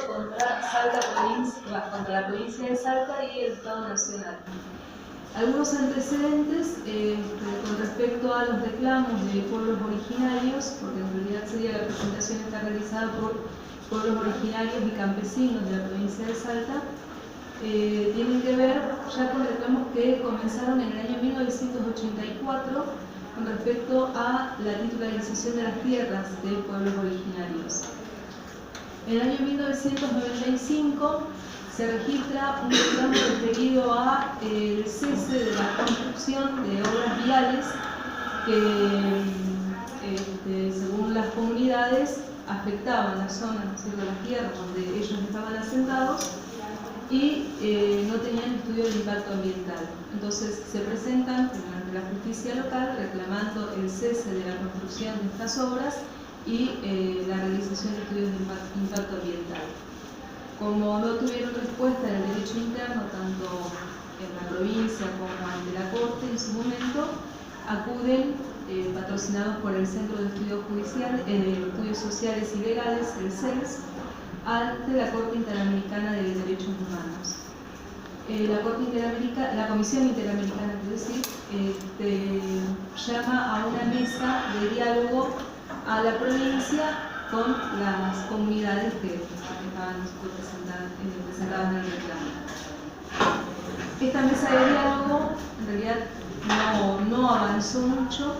contra la provincia de Salta y el Estado Nacional. Algunos antecedentes con respecto a los reclamos de pueblos originarios, porque en realidad sería la presentación está realizada por pueblos originarios y campesinos de la provincia de Salta, tienen que ver ya con reclamos que comenzaron en el año 1984 con respecto a la titularización de las tierras de pueblos originarios. En el año 1995 se registra un reclamo referido a el cese de la construcción de obras viales que, según las comunidades, afectaban la zona, ¿no es cierto?, las tierras donde ellos estaban asentados y no tenían estudio de impacto ambiental. Entonces se presentan ante la justicia local reclamando el cese de la construcción de estas obras y la realización de estudios de impacto ambiental. Como no tuvieron respuesta en el derecho interno, tanto en la provincia como ante la Corte en su momento, acuden, patrocinados por el Centro de Estudios Sociales y Legales, el CELS, ante la Corte Interamericana de Derechos Humanos. La Comisión Interamericana, llama a una mesa de diálogo a la provincia con las comunidades que estaban presentadas en el reclamo. Esta mesa de diálogo en realidad no avanzó mucho,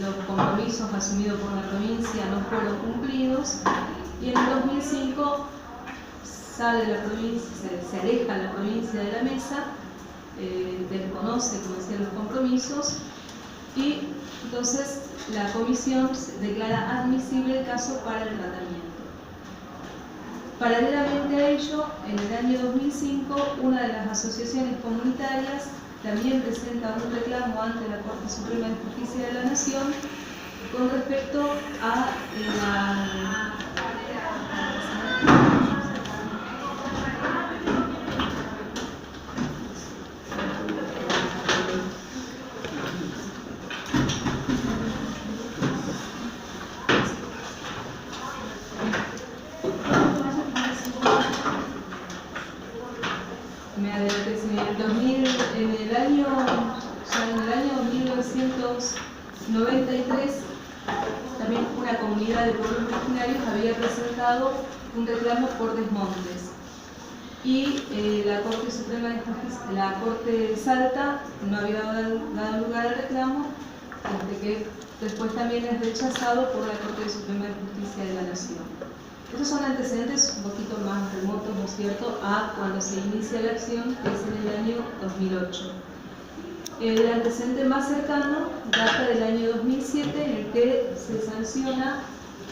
los compromisos asumidos por la provincia no fueron cumplidos y en el 2005 sale la provincia, se aleja la provincia de la mesa, desconoce, como decía, los compromisos y entonces la comisión declara admisible el caso para el tratamiento. Paralelamente a ello, en el año 2005, una de las asociaciones comunitarias también presenta un reclamo ante la Corte Suprema de Justicia de la Nación con respecto a en el año 1993, también una comunidad de pueblos originarios había presentado un reclamo por desmontes. Y la Corte Suprema de Justicia, la Corte de Salta, no había dado lugar al reclamo, que después también es rechazado por la Corte Suprema de Justicia de la Nación. Estos son antecedentes un poquito más remotos, ¿no es cierto?, a cuando se inicia la acción, que es en el año 2008. El antecedente más cercano data del año 2007, en el que se sanciona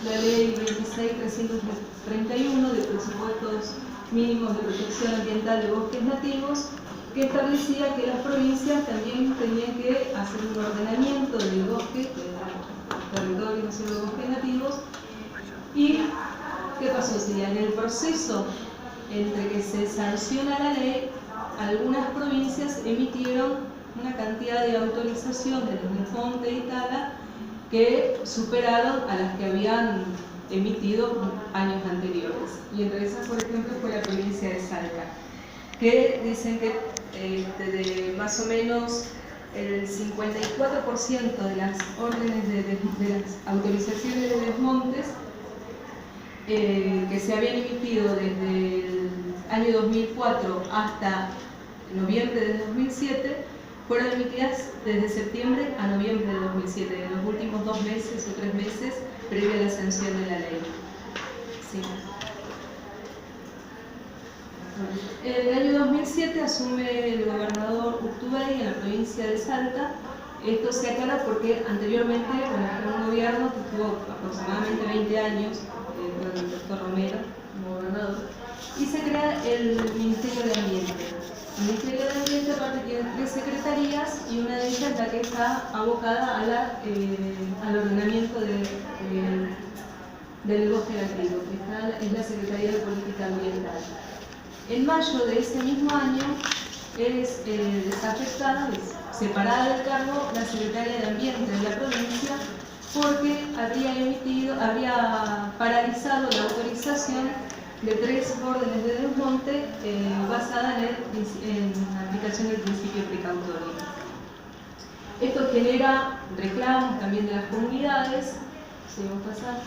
la Ley 26.331 de presupuestos mínimos de protección ambiental de bosques nativos, que establecía que las provincias también tenían que hacer un ordenamiento del bosque, de territorios de bosques nativos. ¿Y qué pasó? Si en el proceso entre que se sanciona la ley, algunas provincias emitieron una cantidad de autorizaciones de Fonte y Tala que superaron a las que habían emitido años anteriores. Y entre esas, por ejemplo, fue la provincia de Salta, que dicen que de más o menos el 54% de las órdenes de las autorizaciones de desmontes que se habían emitido desde el año 2004 hasta noviembre de 2007 fueron emitidas desde septiembre a noviembre de 2007, en los últimos 2 meses o 3 meses previo a la sanción de la ley. Sí. En el año 2007 asume el gobernador Urtubey en la provincia de Salta. Esto se aclara porque anteriormente, fue un gobierno que estuvo aproximadamente 20 años, el doctor Romero como gobernador, y se crea el Ministerio de Ambiente. El Ministerio de Ambiente aparte tiene 3 secretarías y una de ellas es la que está abocada al ordenamiento del bosque nativo, que es la Secretaría de Política Ambiental. En mayo de ese mismo año es desafectada, separada del cargo, la Secretaria de Ambiente de la provincia porque había paralizado la autorización de 3 órdenes de desmonte basada en la aplicación del principio precautorio. Esto genera reclamos también de las comunidades, seguimos pasando,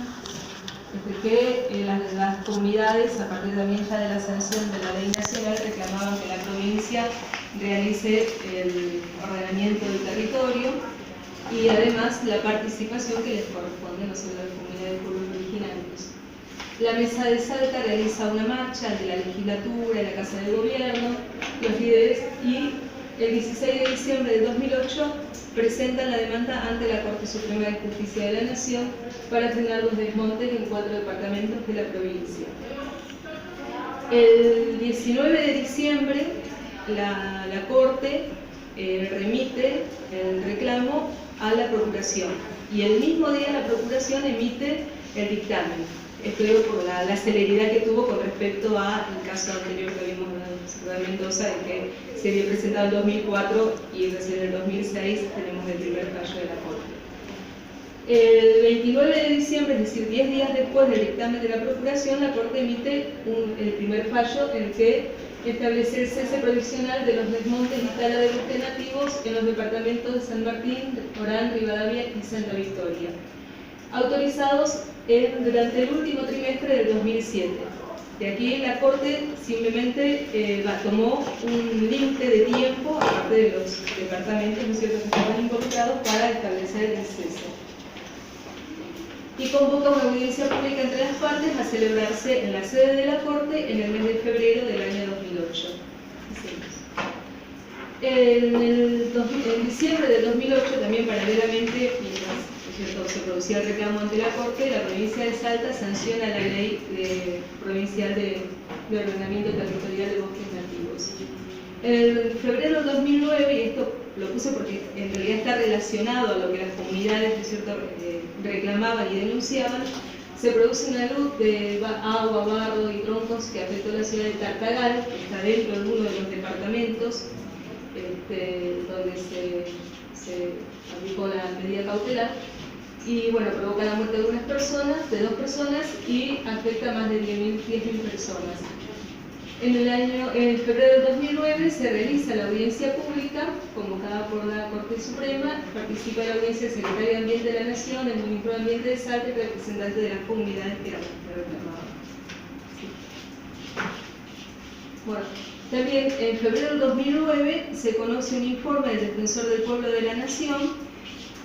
que las comunidades, a partir también ya de la sanción de la ley nacional, reclamaban que la provincia realice el ordenamiento del territorio y además la participación que les corresponde, ¿no?, sobre las comunidades de pueblos originarios. La Mesa de Salta realiza una marcha ante la legislatura, en la Casa del Gobierno, los líderes, y el 16 de diciembre de 2008 presentan la demanda ante la Corte Suprema de Justicia de la Nación para frenar los desmontes en 4 departamentos de la provincia. El 19 de diciembre la Corte remite el reclamo a la Procuración y el mismo día la Procuración emite el dictamen. Esto por la celeridad que tuvo con respecto al caso anterior que habíamos hablado de Mendoza, de que se había presentado en 2004 y recién en el 2006 tenemos el primer fallo de la Corte. El 29 de diciembre, es decir, 10 días después del dictamen de la Procuración, la Corte emite el primer fallo en el que establece el cese provisional de los desmontes y tala de bosques nativos en los departamentos de San Martín, Orán, Rivadavia y Santa Victoria, autorizados durante el último trimestre del 2007. De aquí la Corte simplemente tomó un límite de tiempo, aparte de los departamentos, ¿no es cierto?, que estaban involucrados, para establecer el cese. Y convoca una audiencia pública entre las partes a celebrarse en la sede de la Corte en el mes de febrero del año 2008. En diciembre del 2008, también paralelamente, mientras se producía el reclamo ante la Corte, la provincia de Salta sanciona la ley provincial de ordenamiento territorial de bosques nativos. En febrero del 2009, y esto lo puse porque en realidad está relacionado a lo que las comunidades, ¿no es cierto?, reclamaban y denunciaban, se produce una luz de agua, barro y troncos que afectó la ciudad de Tartagal, que está dentro de uno de los departamentos donde se aplicó la medida cautelar, y bueno, provoca la muerte de dos personas y afecta a más de 10.000 personas. En febrero de 2009 se realiza la audiencia pública convocada por la Corte Suprema. Participa en la audiencia el secretario de Ambiente de la Nación, el ministro de Ambiente de Salta y representantes de las comunidades que reclamaban. Sí. Bueno, también en febrero del 2009 se conoce un informe del Defensor del Pueblo de la Nación,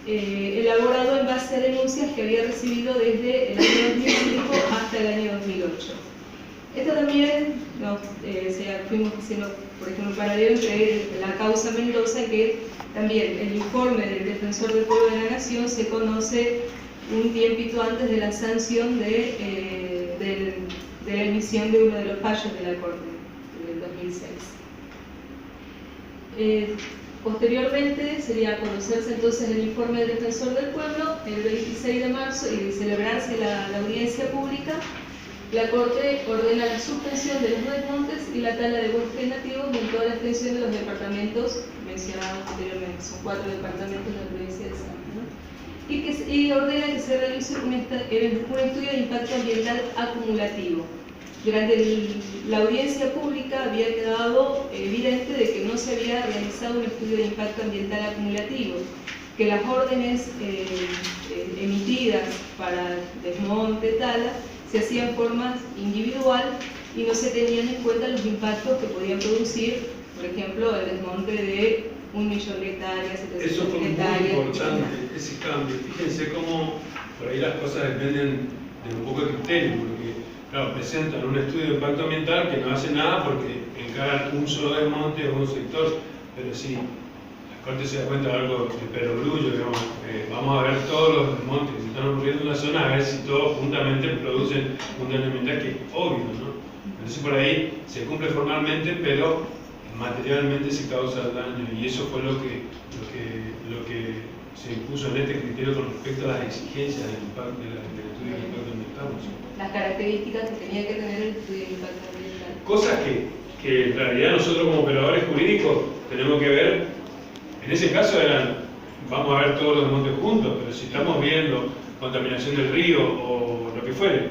elaborado en base a denuncias que había recibido desde el año 2005 hasta el año 2008. Esto también fuimos haciendo, por ejemplo, un paralelo entre la causa Mendoza, que también el informe del Defensor del Pueblo de la Nación se conoce un tiempito antes de la sanción de la emisión de uno de los fallos de la Corte del 2006. Posteriormente sería conocerse entonces el informe del Defensor del Pueblo el 26 de marzo y de celebrarse la audiencia pública. La Corte ordena la suspensión de los desmontes y la tala de bosques nativos en toda la extensión de los departamentos mencionados anteriormente. Son 4 departamentos de la provincia de Salta, ¿no? Y ordena que se realice un estudio de impacto ambiental acumulativo. Durante la audiencia pública había quedado evidente de que no se había realizado un estudio de impacto ambiental acumulativo, que las órdenes emitidas para desmonte, tala, se hacía en forma individual y no se tenían en cuenta los impactos que podían producir, por ejemplo, el desmonte de 1 millón de hectáreas, 700.000 hectáreas. Eso fue muy importante, ese cambio. Fíjense cómo por ahí las cosas dependen de un poco de criterio, porque claro, presentan un estudio de impacto ambiental que no hace nada porque encaran un solo desmonte o un sector, pero sí, la Corte se da cuenta de algo de perogrullo, digamos, vamos a ver todos los desmontes que se están ocurriendo en la zona, a ver si todos juntamente producen un daño ambiental, que es obvio, ¿no? Entonces por ahí se cumple formalmente, pero materialmente se causa daño, y eso fue lo que se impuso en este criterio con respecto a las exigencias del estudio de impacto ambiental, ¿no? Las características que tenía que tener el estudio de impacto ambiental. Cosas que en realidad nosotros como operadores jurídicos tenemos que ver. En ese caso vamos a ver todos los desmontes juntos, pero si estamos viendo contaminación del río o lo que fuere,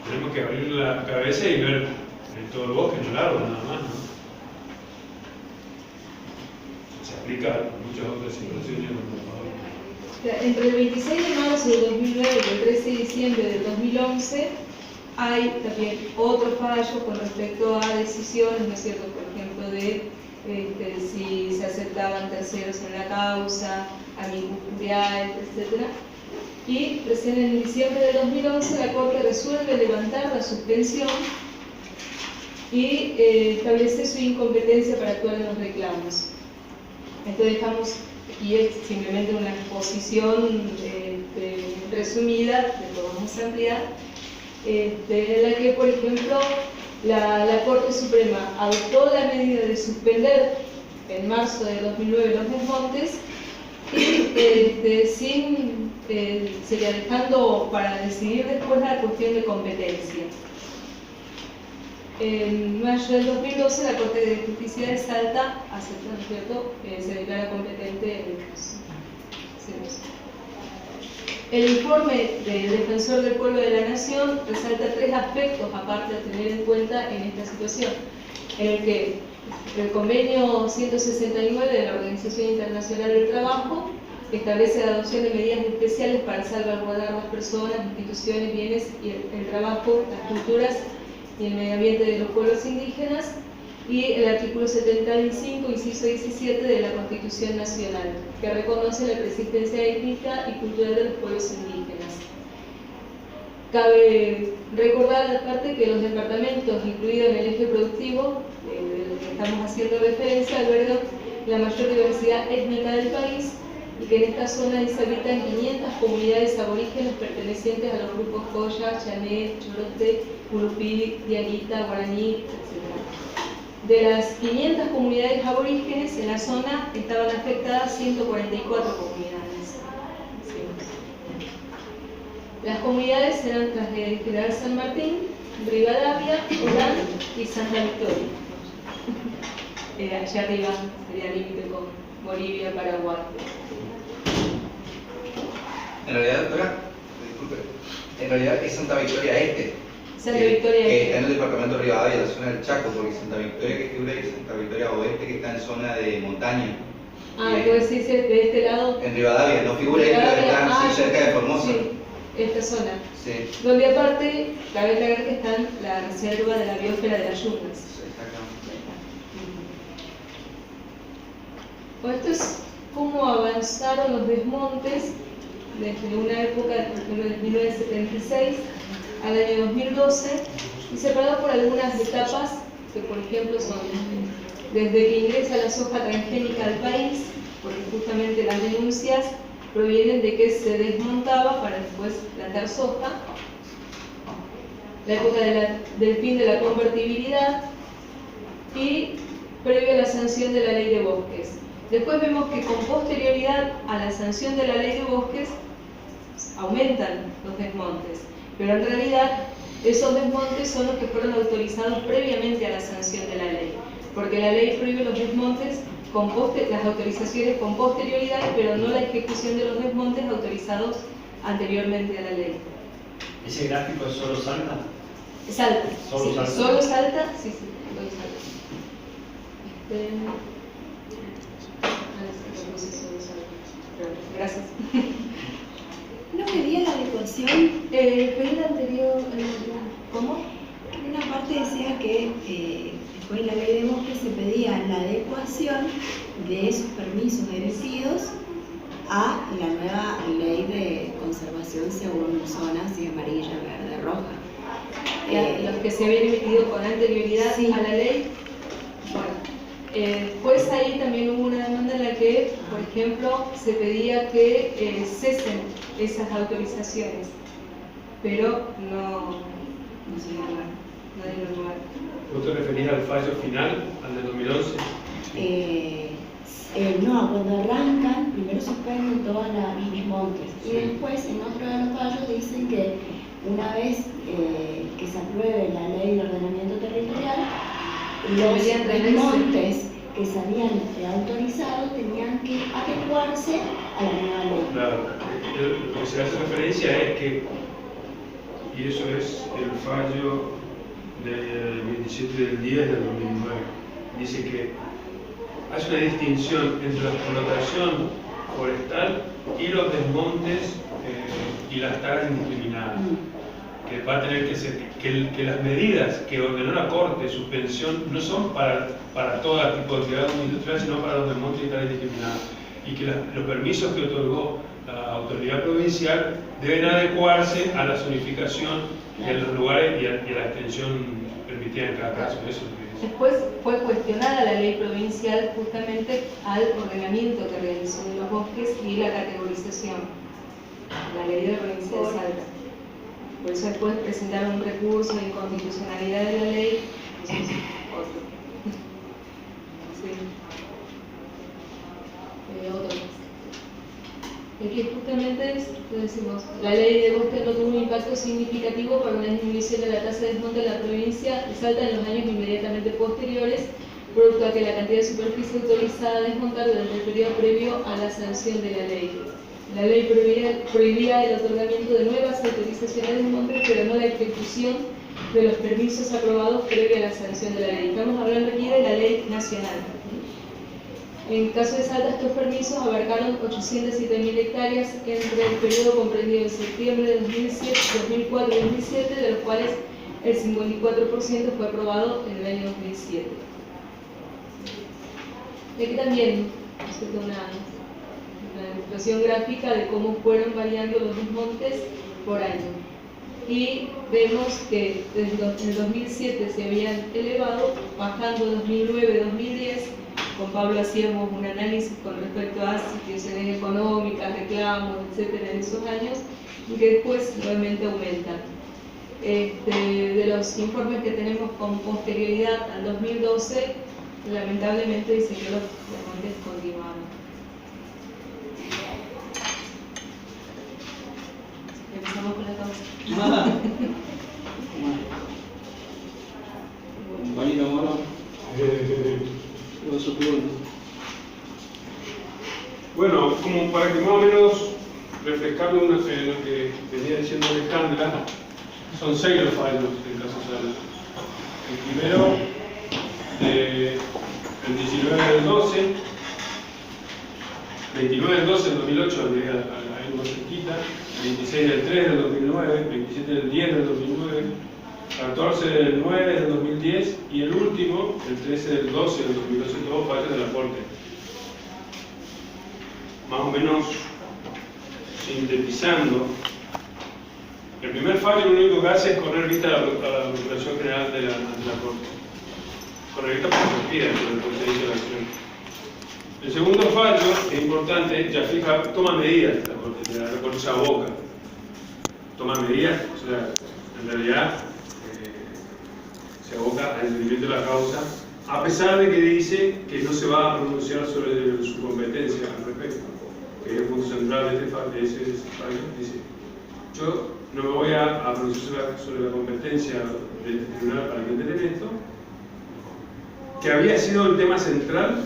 tenemos que abrir la cabeza y ver todo el bosque, no el árbol, nada más, ¿no? Se aplica a muchas otras situaciones. Entre el 26 de marzo de 2009 y el 13 de diciembre de 2011 hay también otro fallo con respecto a decisiones, ¿no es cierto? Por ejemplo, de si se aceptaban terceros en la causa, amicus curiae, etc. Y recién en diciembre de 2011 la Corte resuelve levantar la suspensión y establece su incompetencia para actuar en los reclamos. Esto dejamos aquí es simplemente una exposición resumida, después vamos a ampliar, en la que, por ejemplo, la Corte Suprema adoptó la medida de suspender en marzo de 2009 los desmontes y sería dejando para decidir después la cuestión de competencia. En mayo del 2012 la Corte de Justicia de Salta acepta, ¿no es cierto?, se declara competente en el caso. El informe del Defensor del Pueblo de la Nación resalta 3 aspectos aparte a tener en cuenta en esta situación, en el que el convenio 169 de la Organización Internacional del Trabajo establece la adopción de medidas especiales para salvaguardar las personas, instituciones, bienes y el trabajo, las culturas y el medio ambiente de los pueblos indígenas, y el artículo 75, inciso 17 de la Constitución Nacional, que reconoce la persistencia étnica y cultural de los pueblos indígenas. Cabe recordar aparte que los departamentos incluidos en el eje productivo, de lo que estamos haciendo referencia, albergan la mayor diversidad étnica del país y que en esta zona se habitan 500 comunidades aborígenes pertenecientes a los grupos Coya, Chané, Chorote, Curupí, Diaguita, Guaraní, etc. De las 500 comunidades aborígenes en la zona estaban afectadas 144 comunidades. Las comunidades eran las de General San Martín, Rivadavia, Orán y Santa Victoria. Allá arriba sería límite con Bolivia, Paraguay. En realidad, doctora, disculpe, en realidad es Santa Victoria Este. Santa Victoria que Este. está en el departamento de Rivadavia, la zona del Chaco, porque Santa Victoria que figura y Santa Victoria Oeste que está en zona de montaña. ¿Tú decís de este lado? En Rivadavia, no figura ahí, pero está cerca de Formosa. Sí, esta zona. Sí. Donde aparte, cabe aclarar que está la reserva de la biosfera de las yungas. Bueno, esto es cómo avanzaron los desmontes desde una época, por ejemplo, de 1976 al año 2012, y separado por algunas etapas que, por ejemplo, son desde que ingresa la soja transgénica al país, porque justamente las denuncias provienen de que se desmontaba para después plantar soja, la época del fin de la convertibilidad y previo a la sanción de la ley de bosques. Después vemos que con posterioridad a la sanción de la ley de bosques aumentan los desmontes, pero en realidad esos desmontes son los que fueron autorizados previamente a la sanción de la ley, porque la ley prohíbe los desmontes con las autorizaciones con posterioridad, pero no la ejecución de los desmontes autorizados anteriormente a la ley. ¿Ese gráfico es solo Salta? Salta. ¿Solo sí, Salta? Solo Salta, sí, solo Salta. Gracias. ¿No pedía la adecuación? Pedí la anterior. ¿Cómo? En una parte decía que después de la ley de bosques se pedía la adecuación de esos permisos emitidos a la nueva ley de conservación según zonas de amarilla, verde, roja. Los que se habían emitido con anterioridad Sí. a la ley. Bueno, pues ahí también hubo una demanda en la que, por ejemplo, se pedía que cesen esas autorizaciones, pero no dieron lugar. ¿Vos te referís al fallo final, al del 2011? No, cuando arrancan, primero suspenden todos los desmontes y Sí. después en otro de los fallos dicen que una vez que se apruebe la ley de ordenamiento territorial, los Deberían tenerse. desmontes que se habían autorizado tenían que adecuarse a la nueva ley. Claro, lo que se hace referencia es que y eso es el fallo del 27 del 10 del 2009. Dice que hace una distinción entre la explotación forestal y los desmontes y las talas indiscriminadas, que va a tener que ser, que las medidas que ordenó la Corte de suspensión no son para todo tipo de actividad industrial, sino para los desmontes y talas indiscriminadas, y que los permisos que otorgó la autoridad provincial deben adecuarse a la zonificación de los lugares y a la extensión permitida en cada caso. Eso es lo que dice. Después fue cuestionada la ley provincial justamente al ordenamiento que realizó de los bosques y la categorización, la ley de la provincia de Salta. Por eso después presentaron un recurso de inconstitucionalidad de la ley, eso es otro. Sí. Otro. Que justamente es, decimos, la ley de bosque no tuvo un impacto significativo para una disminución de la tasa de desmonte en la provincia de Salta en los años inmediatamente posteriores, producto a que la cantidad de superficie autorizada a desmontar durante el periodo previo a la sanción de la ley. La ley prohibía el otorgamiento de nuevas autorizaciones de desmonte, pero no la ejecución de los permisos aprobados previo a la sanción de la ley. Estamos hablando aquí de la ley nacional. En el caso de Salta, estos permisos abarcaron 807.000 hectáreas entre el periodo comprendido de septiembre de 2004 y 2007, de los cuales el 54% fue aprobado en el año 2007. Y aquí también una demostración gráfica de cómo fueron variando los desmontes por año. Y vemos que en el 2007 se habían elevado, bajando en 2009-2010. Con Pablo hacíamos un análisis con respecto a situaciones económicas, reclamos, etcétera, en esos años, y que después nuevamente aumentan. De los informes que tenemos con posterioridad al 2012, lamentablemente dice que los desmontes continuaron. Empezamos con la causa. Marino Moro. Bueno, como para que más o menos refrescarlo lo que venía diciendo Alejandra, son 6 los fallos del caso Sala. El primero, el 19 del 12, 29 del 12 del 2008, ahí más cerquita, 26 del 3 del 2009, 27 del 10 del 2009, 14 del 9 del 2010 y el último, el 13 del 12 del 2012, todos fallos de la Corte. Más o menos sintetizando, el primer fallo lo único que hace es correr vista a la Procuración General de la Corte. Correr vista porque se pide por el procedimiento de la acción. El segundo fallo, que es importante, ya fija, toma medidas la Corte se aboca. Toma medidas, o sea, en realidad se aboca al entendimiento de la causa, a pesar de que dice que no se va a pronunciar sobre su competencia al respecto, que es el punto central de ese fallo. Dice, yo no me voy a pronunciar sobre la competencia del tribunal para el elemento, que había sido el tema central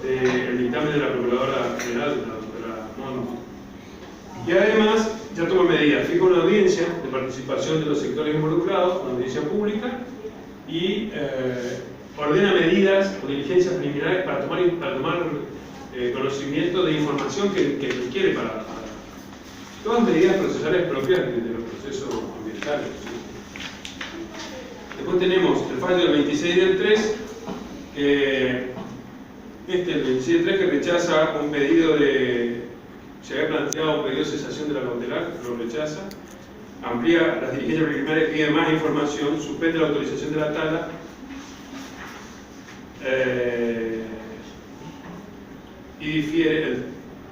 del dictamen de la Procuradora General, de la doctora Monti. Y además, ya toma medidas, fija una audiencia de participación de los sectores involucrados, una audiencia pública, y ordena medidas o diligencias preliminares para tomar conocimiento de información que requiere para todas medidas procesales propias de los procesos ambientales. Después tenemos el fallo del 26 del 3, el 26 del 3 que rechaza un pedido se había planteado un pedido de cesación de la cautelar, lo rechaza. Amplía las diligencias preliminares, pide más información, suspende la autorización de la tala, y difiere,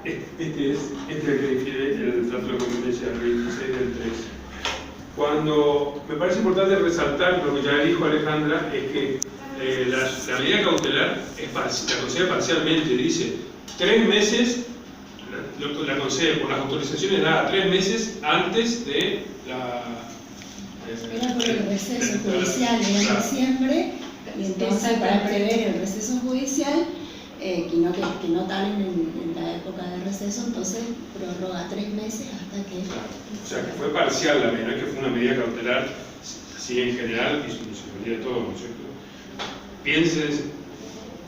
este es el que difiere el trato de competencia del 26 del 3. Cuando me parece importante resaltar lo que ya dijo Alejandra, es que la medida cautelar la concede parcialmente, dice 3 meses. La concede por las autorizaciones dadas 3 meses antes de era por el receso judicial en diciembre, y entonces para prever el receso judicial que no talen en la época de receso, entonces prorroga 3 meses hasta que... O sea, que fue parcial la medida, no es que fue una medida cautelar, así en general, y suspendía todo, ¿no es cierto? Pienses,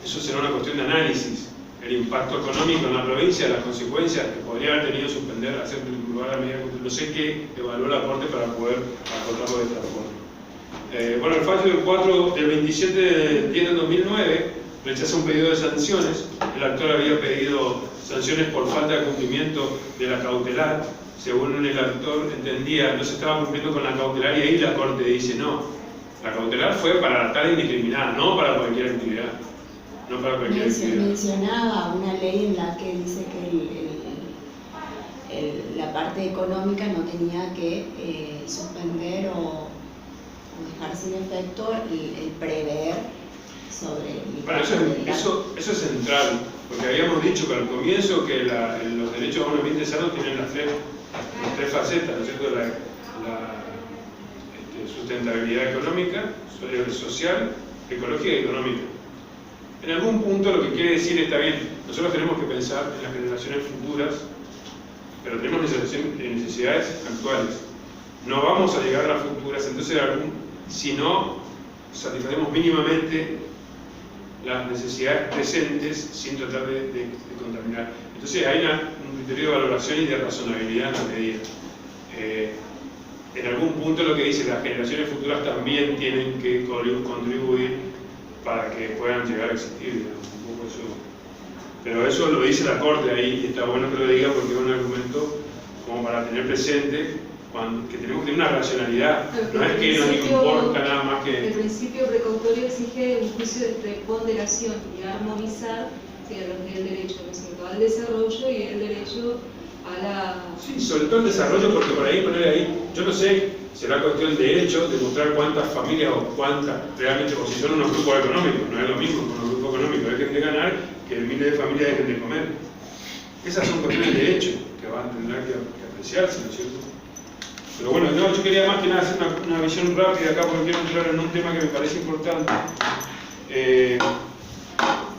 eso será una cuestión de análisis, el impacto económico en la provincia, las consecuencias que podría haber tenido suspender, hacer lugar a la medida cautelar. No sé qué evaluó la Corte para poder acotarlo de esta forma. Bueno, el fallo del 27 de 10 de 2009 rechaza un pedido de sanciones. El actor había pedido sanciones por falta de cumplimiento de la cautelar. Según el actor entendía, no se estaba cumpliendo con la cautelar y ahí la Corte dice no. La cautelar fue para la tala indiscriminada, no para cualquier actividad. No para cualquier actividad. Mencionaba una ley en la que dice que la parte económica no tenía que suspender o dejar sin efecto el prever sobre el... Bueno, eso es central, porque habíamos dicho que al comienzo que los derechos a un ambiente sano tienen las tres facetas, ¿no es cierto? La sustentabilidad económica, social, ecológica y económica. En algún punto lo que quiere decir está bien, nosotros tenemos que pensar en las generaciones futuras, pero tenemos necesidades actuales. No vamos a llegar a las futuras, entonces si no satisfacemos mínimamente las necesidades presentes sin tratar de contaminar. Entonces hay un criterio de valoración y de razonabilidad en la medida. En algún punto lo que dice las generaciones futuras también tienen que contribuir para que puedan llegar a existir, digamos, un poco eso. Pero eso lo dice la Corte ahí, y está bueno que lo diga porque es un argumento como para tener presente que tenemos que tener una racionalidad. No es que nos importa nada más que... El principio precautorio exige un juicio de ponderación y armonizar el derecho, ¿no es cierto?, al desarrollo y el derecho a la... Sí, sobre todo el desarrollo, porque por ahí poner ahí, yo no sé, será cuestión de hecho, demostrar cuántas familias o cuántas realmente, o si son unos grupos económicos, no es lo mismo con los grupos económicos, dejen de ganar que miles de familias dejen de comer. Esas son cuestiones de hecho que van a tener que apreciarse, ¿no es cierto? Pero bueno, no, yo quería más que nada hacer una visión rápida acá porque quiero entrar en un tema que me parece importante.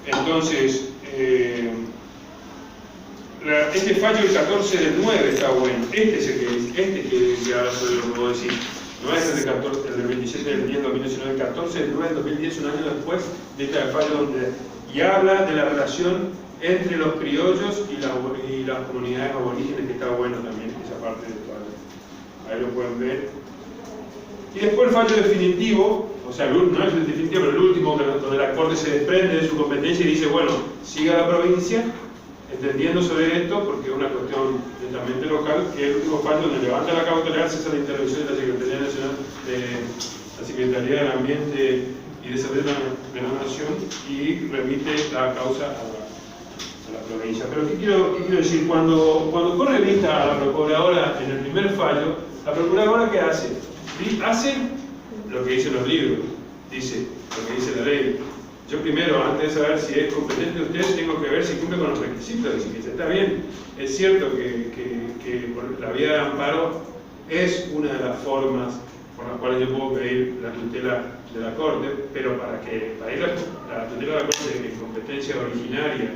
Entonces, este fallo del 14 del 9 está bueno. Este es el que ahora lo puedo decir. No es el del 27 del 10 de 2019, el 14 del 9 de 2010, un año después de este fallo y habla de la relación entre los criollos y las comunidades aborígenes, que está bueno también esa parte del fallo. Ahí lo pueden ver. Y después el fallo definitivo, o sea, no es el definitivo, pero el último, donde la Corte se desprende de su competencia y dice, bueno, siga la provincia, entendiendo sobre esto, porque es una cuestión netamente local, que es el último fallo donde levanta la cautelar, cesa la intervención de la Secretaría Nacional la Secretaría del Ambiente y Desarrollo de la Nación y remite la causa a la provincia. Pero ¿qué quiero decir? Cuando corre vista a la procuradora en el primer fallo, la procuradora ¿qué hace? Hace lo que dicen los libros, dice lo que dice la ley. Yo primero, antes de saber si es competente usted, tengo que ver si cumple con los requisitos. Dice que está bien. Es cierto que por la vía de amparo es una de las formas por las cuales yo puedo pedir la tutela de la Corte, pero para ir la tutela de la Corte en competencia originaria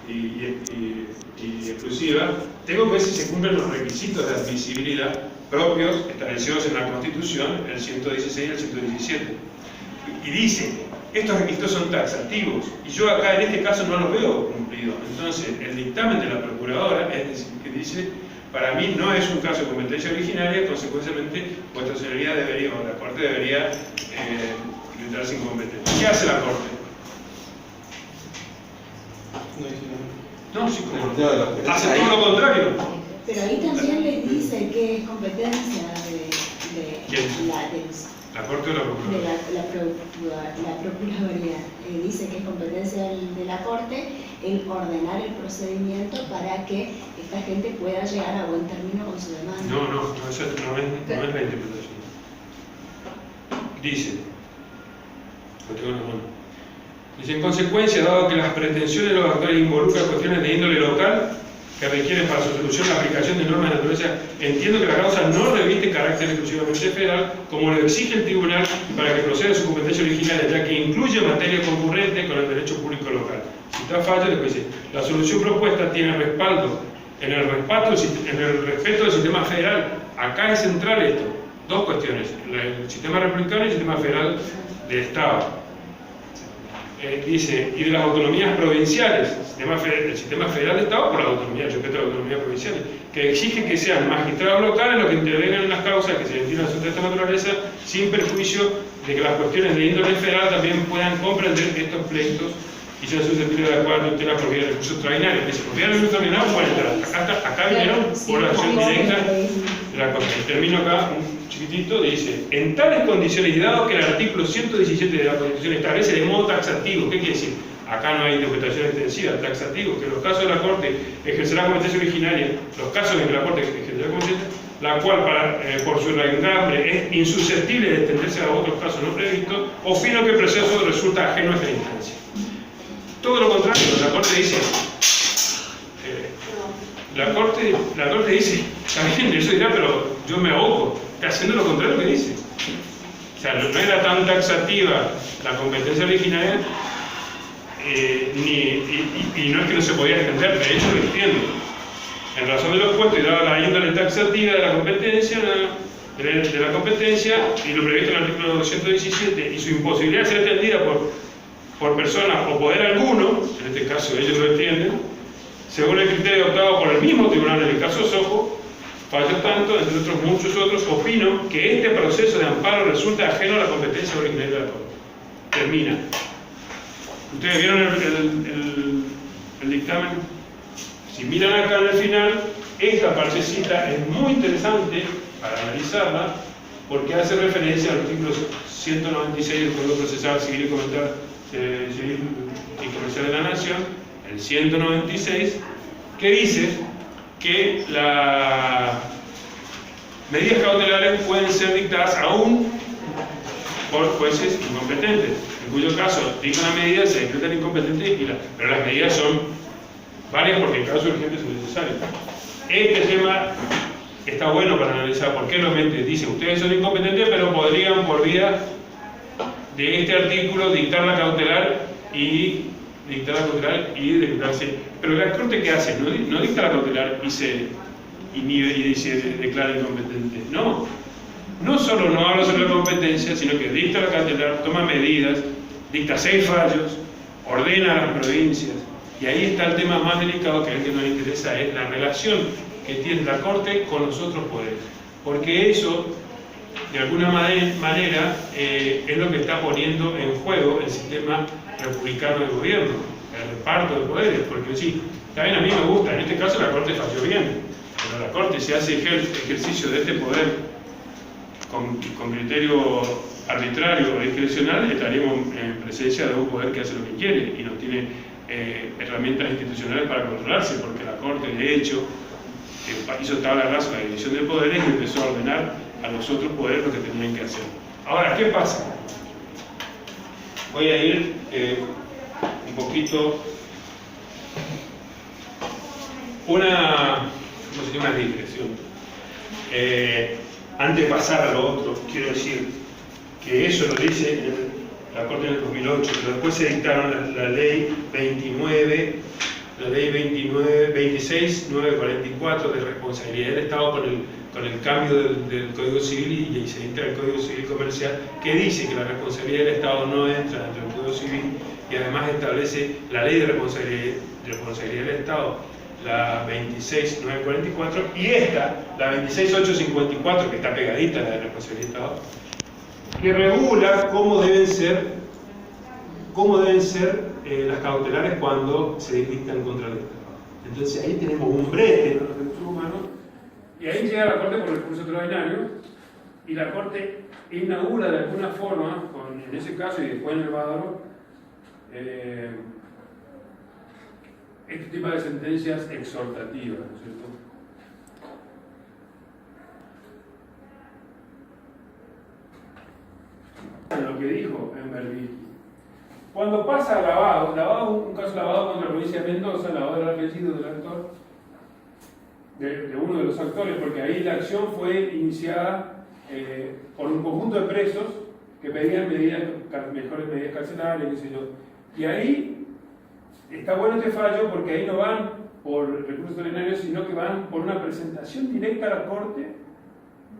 y exclusiva, tengo que ver si se cumplen los requisitos de admisibilidad propios establecidos en la Constitución, el 116 y el 117. Y dice, estos requisitos son taxativos, y yo acá en este caso no los veo cumplidos. Entonces, el dictamen de la Procuradora es decir, que dice, para mí no es un caso de competencia originaria, consecuentemente, vuestra señoría debería, o la Corte debería declararse incompetente. ¿Qué hace la Corte? No, sí, como hace todo lo contrario. Pero ahí también le dice que es competencia ¿La Corte o la Procuraduría? La Procuraduría. Dice que es competencia de la Corte el ordenar el procedimiento para que esta gente pueda llegar a buen término con su demanda. No, eso no es la interpretación. Dice, lo tengo en la mano. Dice, en consecuencia, dado que las pretensiones de los actores involucran cuestiones de índole local, que requieren para su solución la aplicación de normas de naturaleza, entiendo que la causa no reviste carácter exclusivamente federal, como lo exige el tribunal para que proceda a su competencia originaria, ya que incluye materia concurrente con el derecho público local. Si está fallo, después dice, la solución propuesta tiene respaldo en el respeto del sistema federal. Acá es central esto. Dos cuestiones, el sistema republicano y el sistema federal de Estado. Dice, y de las autonomías provinciales, el sistema federal de Estado por la autonomía, el respeto a las autonomías provinciales, que exige que sean magistrados locales los que intervengan en las causas que se destinan a su esta naturaleza, sin perjuicio de que las cuestiones de índole federal también puedan comprender estos pleitos y sean susceptibles de acuerdo tutela por vía de recursos extraordinarios. Dice, por vía de recursos extraordinarios pueden entrar. Acá vinieron por la acción directa de la cosa. Y termino acá, un chiquitito, dice, en tales condiciones y dado que el artículo 117 de la Constitución establece de modo taxativo, ¿qué quiere decir? Acá no hay interpretación extensiva, taxativo, que en los casos de la Corte ejercerá competencia originaria, los casos en que la Corte ejercerá competencia, la cual por su raigambre es insusceptible de extenderse a otros casos no previstos, opino que el proceso resulta ajeno a esta instancia. Todo lo contrario, la Corte dice, la Corte dice, también eso dirá, pero yo me ahogo, está haciendo lo contrario que dice. O sea, no era tan taxativa la competencia originaria, y no es que no se podía extender, de hecho lo extiende. En razón de lo expuesto y dada la índole taxativa de la competencia, y lo previsto en el artículo 217, y su imposibilidad de ser extendida por persona o poder alguno, en este caso ellos lo entienden, según el criterio adoptado por el mismo tribunal en el caso Sojo, fallo tanto, entre otros muchos otros, opino que este proceso de amparo resulta ajeno a la competencia originaria de la Corte. Termina. Ustedes vieron el dictamen. Si miran acá en el final, esta partecita es muy interesante para analizarla, porque hace referencia al artículo 196 del Código Procesal Civil y Comercial de la Nación, el 196, que dice que las medidas cautelares pueden ser dictadas aún por jueces incompetentes, en cuyo caso dictan la medida, se decretan incompetentes, pero las medidas son varias porque en caso urgente son necesarias. Este tema está bueno para analizar por qué realmente dice ustedes son incompetentes, pero podrían por vía de este artículo dictar la cautelar y decretarse. Pero la Corte, ¿qué hace? No dicta la cautelar y se declara incompetente. No solo no habla sobre la competencia, sino que dicta la cautelar, toma medidas, dicta 6 fallos, ordena a las provincias. Y ahí está el tema más delicado, que es el que nos interesa, es la relación que tiene la Corte con los otros poderes. Porque eso, de alguna manera, es lo que está poniendo en juego el sistema republicano de gobierno, el reparto de poderes. Porque sí, también a mí me gusta, en este caso la Corte falló bien, pero la Corte, si hace ejercicio de este poder con criterio arbitrario o discrecional, estaríamos en presencia de un poder que hace lo que quiere y no tiene herramientas institucionales para controlarse, porque la Corte, de hecho, hizo tabla rasa la división de poderes y empezó a ordenar a los otros poderes lo que tenían que hacer. Ahora, ¿qué pasa? Voy a ir un poquito una digresión. Antes de pasar a lo otro, quiero decir que eso lo dice la Corte en el 2008, pero después se dictaron la ley 26.944 de responsabilidad del Estado con el cambio del Código Civil y se dicta el Código Civil Comercial, que dice que la responsabilidad del Estado no entra dentro del Código Civil y además establece la ley de responsabilidad del Estado, la 26.944, y esta, la 26.854, que está pegadita a la de responsabilidad del Estado, que regula cómo deben ser las cautelares cuando se dictan contra el Estado. Entonces ahí tenemos un brete en los derechos humanos, y ahí llega la Corte por recurso extraordinario, y la Corte inaugura de alguna forma, en ese caso y después en el Bávaro, este tipo de sentencias exhortativas, ¿no es cierto? Lo que dijo Enverville. Cuando pasa a lavado, un caso lavado contra la provincia de Mendoza, lavado del apellido del actor, de uno de los actores, porque ahí la acción fue iniciada por un conjunto de presos que pedían mejores medidas carcelarias, qué sé yo. Y ahí está bueno este fallo porque ahí no van por recursos ordinarios, sino que van por una presentación directa a la Corte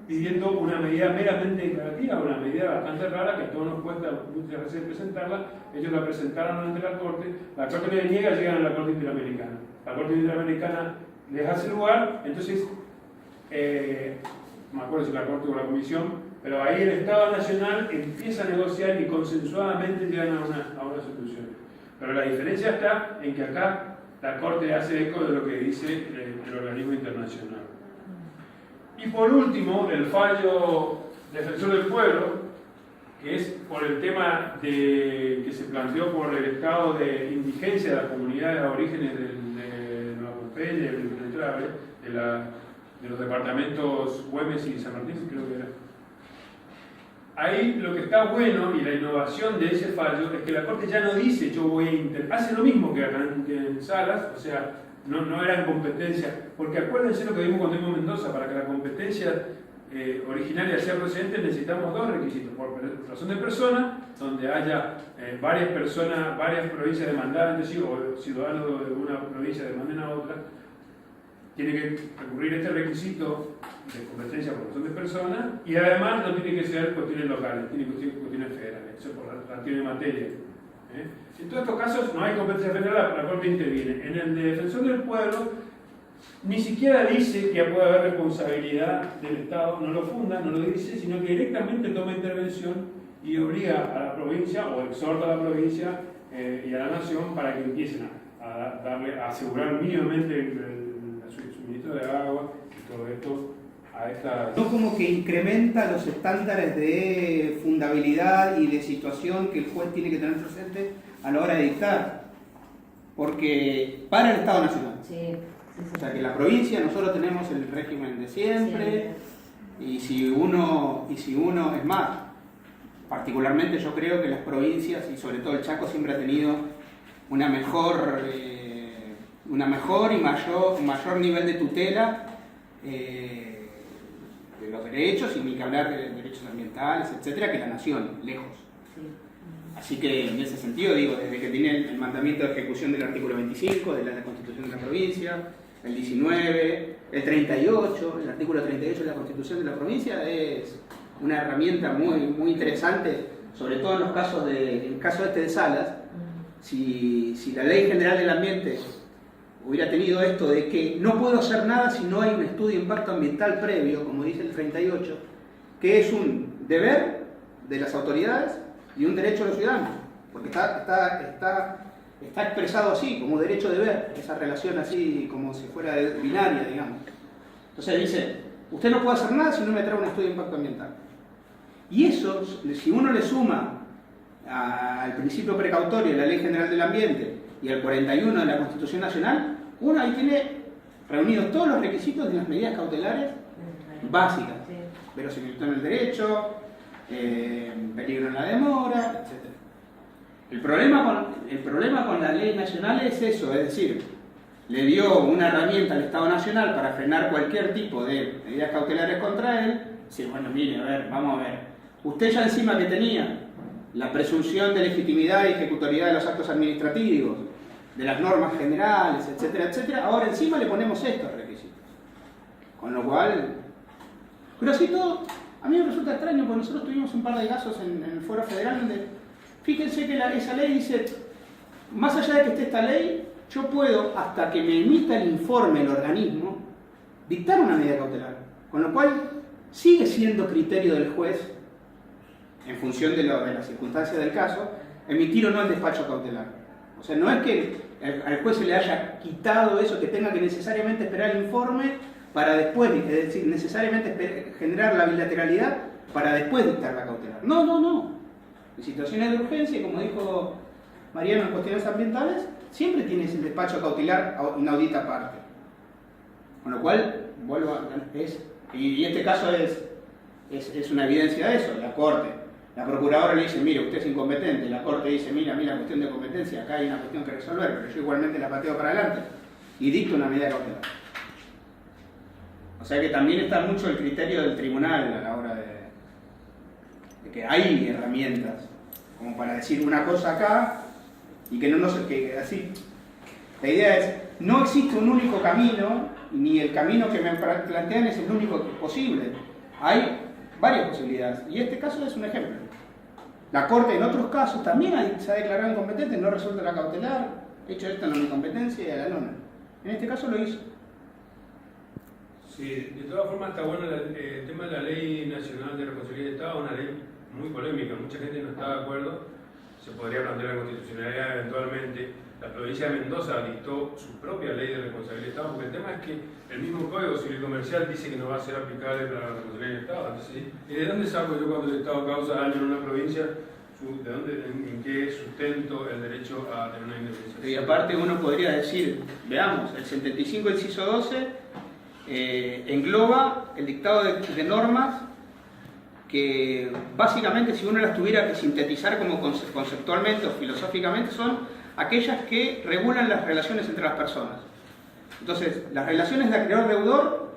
pidiendo una medida meramente declarativa, una medida bastante rara que a todos nos cuesta muchas veces presentarla. Ellos la presentaron ante la Corte le niega, llegan a la Corte Interamericana. La Corte Interamericana les hace lugar, entonces, no me acuerdo si la Corte o la Comisión, pero ahí el Estado Nacional empieza a negociar y consensuadamente llegan a una solución. Pero la diferencia está en que acá la Corte hace eco de lo que dice el organismo internacional. Y por último, el fallo defensor del pueblo, que es por el tema que se planteó por el estado de indigencia de las comunidades aborígenes de Nueva Pompeya, de los departamentos Güemes y San Martín, creo que era. Ahí lo que está bueno y la innovación de ese fallo es que la Corte ya no dice yo voy a hace lo mismo que acá en Salas, o sea, no eran competencias, porque acuérdense lo que vimos con Temo Mendoza, para que la competencia originaria sea procedente necesitamos dos requisitos: por razón de persona, donde haya varias personas, varias provincias demandadas entre sí, o ciudadanos de una provincia demanden a otra. Tiene que recurrir este requisito de competencia por razón de persona, y además no tiene que ser cuestiones locales, tiene que ser cuestiones federales, eso por la tiene materia. En todos estos casos no hay competencia federal, la Corte interviene. En el de defensor del pueblo ni siquiera dice que puede haber responsabilidad del Estado, no lo funda, no lo dice, sino que directamente toma intervención y obliga a la provincia o exhorta a la provincia y a la nación para que empiecen a asegurar mínimamente el suministro de agua y todo esto a esta... No como que incrementa los estándares de fundabilidad y de situación que el juez tiene que tener presente a la hora de dictar, porque para el Estado Nacional. Sí. O sea que la provincia nosotros tenemos el régimen de siempre, y si uno es más, particularmente yo creo que las provincias y sobre todo el Chaco siempre ha tenido una mejor y mayor nivel de tutela de los derechos, y ni que hablar de derechos ambientales, etcétera, que la nación, lejos. Así que en ese sentido digo, desde que tiene el mandamiento de ejecución del artículo 25 de la Constitución de la provincia, el 19, el 38, el artículo 38 de la Constitución de la provincia es una herramienta muy interesante, sobre todo en los casos el caso este de Salas. Si la Ley General del Ambiente hubiera tenido esto de que no puedo hacer nada si no hay un estudio de impacto ambiental previo, como dice el 38, que es un deber de las autoridades y un derecho de los ciudadanos, porque está expresado así, como derecho-deber, esa relación así como si fuera binaria, digamos. Entonces dice, usted no puede hacer nada si no me trae un estudio de impacto ambiental. Y eso, si uno le suma al principio precautorio de la Ley General del Ambiente y al 41 de la Constitución Nacional, uno ahí tiene reunidos todos los requisitos de las medidas cautelares básicas. Verosimilitud en el derecho, peligro en la demora, etc. El problema con la ley nacional es eso, es decir, le dio una herramienta al Estado Nacional para frenar cualquier tipo de medidas cautelares contra él. Decir, bueno, mire, vamos a ver, usted ya encima que tenía la presunción de legitimidad y ejecutoriedad de los actos administrativos, de las normas generales, etcétera, etcétera, ahora encima le ponemos estos requisitos. Con lo cual, pero así todo, a mí me resulta extraño, porque nosotros tuvimos un par de casos en el Foro Federal donde, fíjense que esa ley dice, más allá de que esté esta ley, yo puedo, hasta que me emita el informe el organismo, dictar una medida cautelar. Con lo cual, sigue siendo criterio del juez, en función de las circunstancias del caso, emitir o no el despacho cautelar. O sea, no es que al juez se le haya quitado eso, que tenga que necesariamente esperar el informe para después, es decir, necesariamente generar la bilateralidad para después dictar la cautelar. No. En situaciones de urgencia, como dijo Mariano en cuestiones ambientales, siempre tienes el despacho cautelar inaudita aparte. Con lo cual, y este caso es una evidencia de eso. La procuradora le dice, mire, usted es incompetente. La Corte dice, mira, cuestión de competencia, acá hay una cuestión que resolver, pero yo igualmente la pateo para adelante y dicto una medida cautelar. sea que también está mucho el criterio del tribunal a la hora de que hay herramientas como para decir una cosa acá y que no sé que así. La idea es, no existe un único camino, ni el camino que me plantean es el único posible. Hay varias posibilidades, y este caso es un ejemplo. La Corte en otros casos también se ha declarado incompetente, no resuelve la cautelar, hecho esto en la incompetencia y a la nona. En este caso lo hizo. Sí, de todas formas está bueno el tema de la Ley Nacional de Responsabilidad de Estado, una ley muy polémica, mucha gente no está de acuerdo, se podría plantear la constitucionalidad eventualmente. La provincia de Mendoza dictó su propia ley de responsabilidad de Estado, porque el tema es que el mismo Código Civil Comercial dice que no va a ser aplicable para la responsabilidad del Estado. Entonces, ¿y de dónde saco yo cuando el Estado causa daño en una provincia? ¿De dónde, en qué sustento el derecho a tener una indemnización? Y aparte uno podría decir, veamos, el 75 inciso 12 engloba el dictado de normas que básicamente, si uno las tuviera que sintetizar como conceptualmente o filosóficamente, son aquellas que regulan las relaciones entre las personas. Entonces, las relaciones de acreedor-deudor,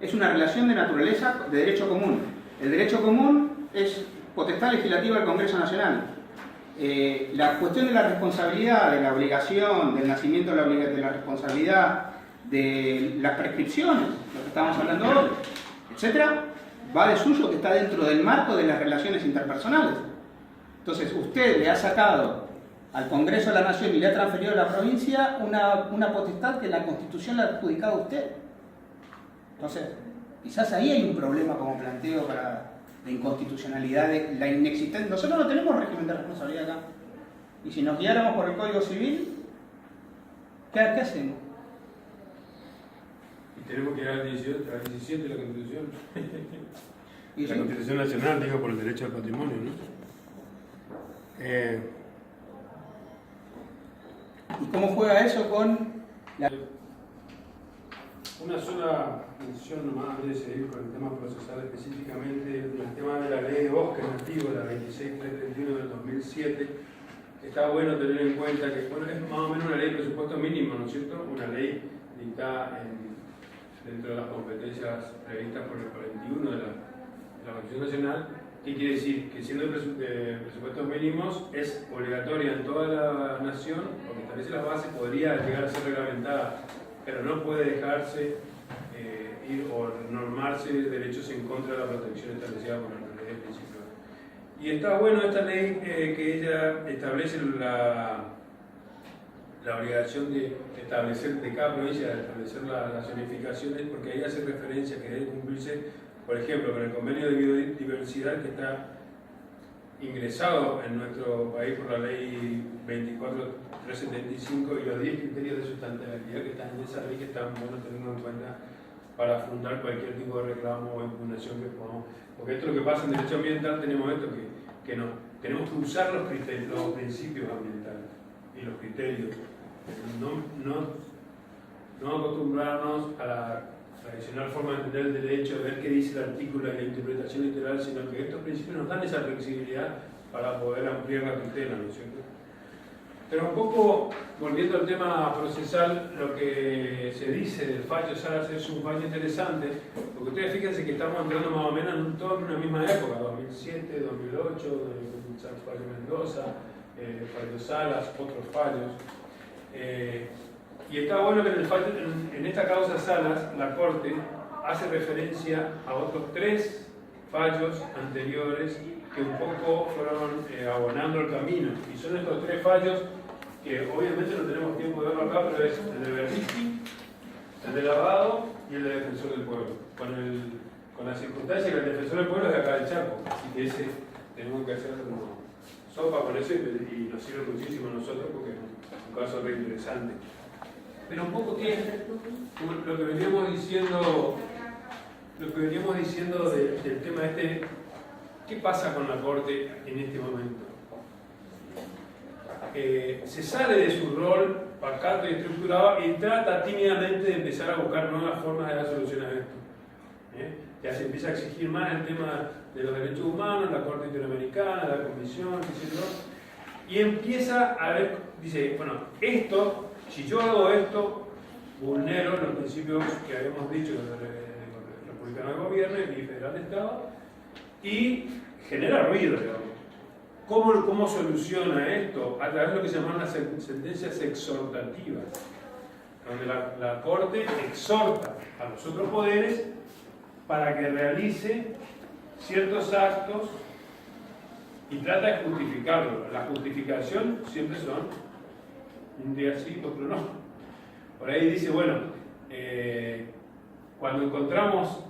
es una relación de naturaleza de derecho común. El derecho común es potestad legislativa del Congreso Nacional. La cuestión de la responsabilidad, de la obligación, del nacimiento de la responsabilidad, de las prescripciones, lo que estamos hablando hoy, etcétera, va de suyo que está dentro del marco de las relaciones interpersonales. Entonces, usted le ha sacado al Congreso de la Nación y le ha transferido a la provincia una potestad que la Constitución le ha adjudicado a usted. Entonces, quizás ahí hay un problema como planteo para la inconstitucionalidad, de la inexistencia. Nosotros no tenemos régimen de responsabilidad acá. Y si nos guiáramos por el Código Civil, ¿qué hacemos? Y tenemos que ir al 17 de la Constitución. ¿Y la sí? Constitución Nacional, digo, por el derecho al patrimonio, ¿no? ¿Y cómo juega eso con la... Una sola mención nomás antes de seguir con el tema procesal específicamente, el tema de la ley de bosques nativos, la 26331 del 2007. Está bueno tener en cuenta que es más o menos una ley de presupuesto mínimo, ¿no es cierto? Una ley dictada dentro de las competencias previstas por el 41 de la Constitución Nacional. ¿Qué quiere decir? Que siendo de presupuestos mínimos es obligatoria en toda la nación, porque establece las bases, podría llegar a ser reglamentada, pero no puede dejarse ir o normarse derechos en contra de la protección establecida por la ley de principio. Y está bueno esta ley que ella establece la obligación de establecer, de cada provincia, de establecer las zonificaciones, porque ahí hace referencia que debe cumplirse, por ejemplo, con el convenio de biodiversidad que está ingresado en nuestro país por la ley 24375 y los 10 criterios de sustentabilidad que están en esa ley, que están buenos tenerlo en cuenta para afrontar cualquier tipo de reclamo o impugnación que podamos. Porque esto es lo que pasa en derecho ambiental, tenemos esto que no, tenemos que usar los principios ambientales y los criterios. No acostumbrarnos a la tradicional forma de entender el derecho, de ver qué dice el artículo y la interpretación literal, sino que estos principios nos dan esa flexibilidad para poder ampliar la tutela, ¿no es cierto? Pero un poco, volviendo al tema procesal, lo que se dice del fallo Salas es un fallo interesante, porque ustedes fíjense que estamos entrando más o menos en una misma época, 2007, 2008, el fallo Mendoza, fallo Salas, otros fallos. Y está bueno que en esta causa Salas, la Corte hace referencia a otros 3 fallos anteriores que un poco fueron abonando el camino. Y son estos 3 fallos que obviamente no tenemos tiempo de verlo acá, pero es el de Berlizki, el de Lavado y el de Defensor del Pueblo. Con la circunstancia que el Defensor del Pueblo es de acá del Chaco, así que ese tenemos que hacer como sopa con eso y nos sirve muchísimo a nosotros porque es un caso re interesante. Pero un poco que lo que veníamos diciendo del tema ¿qué pasa con la Corte en este momento? Se sale de su rol pacato y estructurado y trata tímidamente de empezar a buscar nuevas formas de dar solución a esto. Ya se empieza a exigir más el tema de los derechos humanos, la Corte Interamericana, la Comisión, etc. Y empieza a ver, dice, bueno, si yo hago esto, vulnero los principios que habíamos dicho de republicano de gobierno y federal de Estado, y genera ruido, digamos. ¿Cómo soluciona esto? A través de lo que se llaman las sentencias exhortativas, donde la Corte exhorta a los otros poderes para que realice ciertos actos y trata de justificarlo. La justificación siempre son un día sí, otro no. Por ahí dice, bueno, cuando encontramos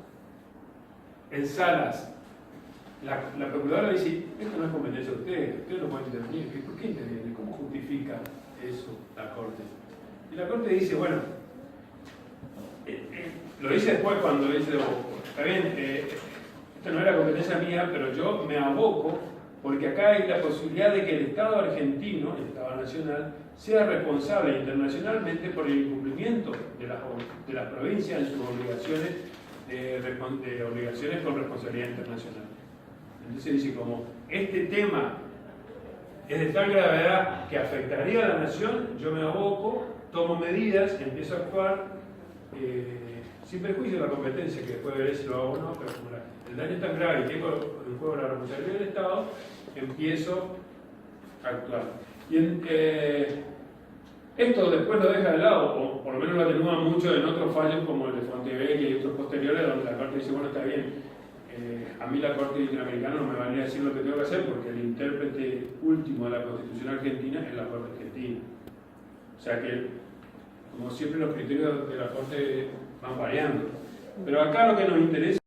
en salas, la procuradora dice, esto no es competencia de ustedes no pueden intervenir. ¿Por qué intervienen? ¿Cómo justifica eso la Corte? Y la Corte dice, bueno, lo dice después cuando dice, está bien, esto no era competencia mía, pero yo me aboco porque acá hay la posibilidad de que el Estado argentino, el Estado nacional, sea responsable internacionalmente por el incumplimiento de las provincias en sus obligaciones, de obligaciones con responsabilidad internacional. Entonces dice, como este tema es de tal gravedad que afectaría a la nación, yo me aboco, tomo medidas, empiezo a actuar sin perjuicio de la competencia, que después veré si lo hago o no, pero como el daño es tan grave y tengo en juego la responsabilidad del Estado, empiezo a actuar. Y esto después lo deja de lado, o por lo menos lo atenúa mucho en otros fallos como el de Fontevecchia y otros posteriores, donde la Corte dice, bueno, está bien, a mí la Corte Interamericana no me valía decir lo que tengo que hacer porque el intérprete último de la Constitución argentina es la Corte Argentina. O sea que, como siempre, los criterios de la Corte van variando. Pero acá lo que nos interesa